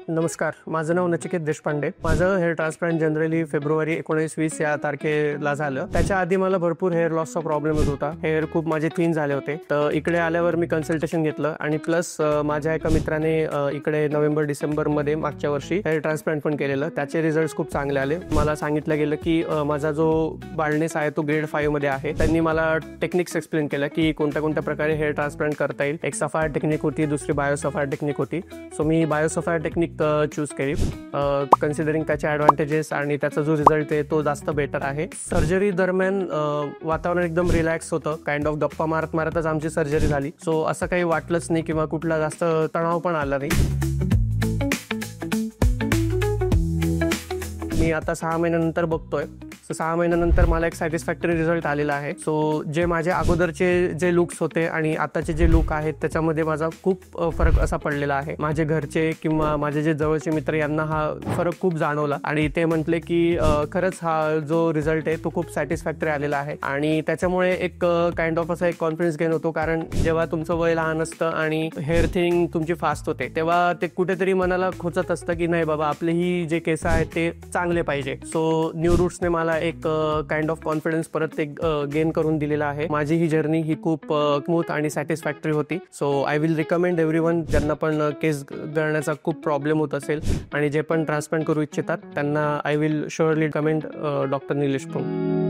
नमस्कार, माझं नाव नचिकेत देशपांडे। माझं हेअर ट्रान्सप्लांट जनरली फेब्रुवारी 19-20 या तारखेला झालं। त्याच्या आधी मला भरपूर हेअर लॉसचा प्रॉब्लेम होत होता। हेअर खूप माझे थिन झाले होते। तर इकडे आल्यावर मी कन्सल्टेशन घेतलं आणि प्लस माझ्या एका मित्राने इकडे नोव्हेंबर-डिसेंबर मध्ये मागच्या वर्षी हेअर ट्रान्सप्लांट पण केलेलं। त्याचे रिझल्ट्स खूप चांगले आले। मला सांगितलं गेलं की माझा जो बाल्डनेस आहे तो ग्रेड 5 मध्ये आहे। त्यांनी मला टेक्निक्स एक्सप्लेन केल्या की कोणत्या प्रकारे हेअर ट्रान्सप्लांट करता येईल। एक सफायर टेक्निक होती, दुसरी बायोसफायर टेक्निक होती। सो मी बायोसफायर टेक्निक चूज केली, कन्सिडरिंग त्याचे ॲडव्हान्टेजेस आणि त्याचा जो रिझल्ट आहे तो जास्त बेटर आहे। सर्जरी दरम्यान वातावरण एकदम रिलॅक्स होतं, काइंड ऑफ गप्पा मारतच आमची सर्जरी झाली। सो असं काही वाटलंच नाही किंवा कुठला जास्त तणाव पण आला नाही। मी आता 6 महिन्यानंतर बघतोय, 6 महिन्यानंतर मला एक सॅटिस्फॅक्टरी रिझल्ट आलेला आहे। सो जे माझे अगोदरचे जे लुक्स होते आणि आताचे जे लुक आहेत त्याच्यामध्ये माझा खूप फरक असा पडलेला आहे। माझे घरचे किंवा माझे जे जवळचे मित्र यांना हा फरक खूप जाणवला आणि ते म्हटले की खरंच हा जो रिझल्ट आहे तो खूप सॅटिस्फॅक्टरी आलेला आहे आणि त्याच्यामुळे एक काइंड ऑफ असा एक कॉन्फिडन्स गेन होतो। कारण जेव्हा तुमचं वय लहान असतं आणि हेअर थिनिंग तुमची फास्ट होते तेव्हा ते कुठेतरी मनाला खोचत असतं की नाही बाबा, आपले ही जे केस आहेत ते चांगले पाहिजे। सो न्यू रूट्सने मला एक काइंड ऑफ कॉन्फिडन्स परत एक गेन करून दिलेला आहे। माझी ही जर्नी ही खूप स्मूथ आणि सॅटिस्फॅक्टरी होती। So I will recommend everyone ज्यांना पण केस गळण्याचा खूप प्रॉब्लेम होत असेल आणि जे पण ट्रान्सप्लांट करू इच्छितात त्यांना I will surely recommend doctor Nilesh पंग।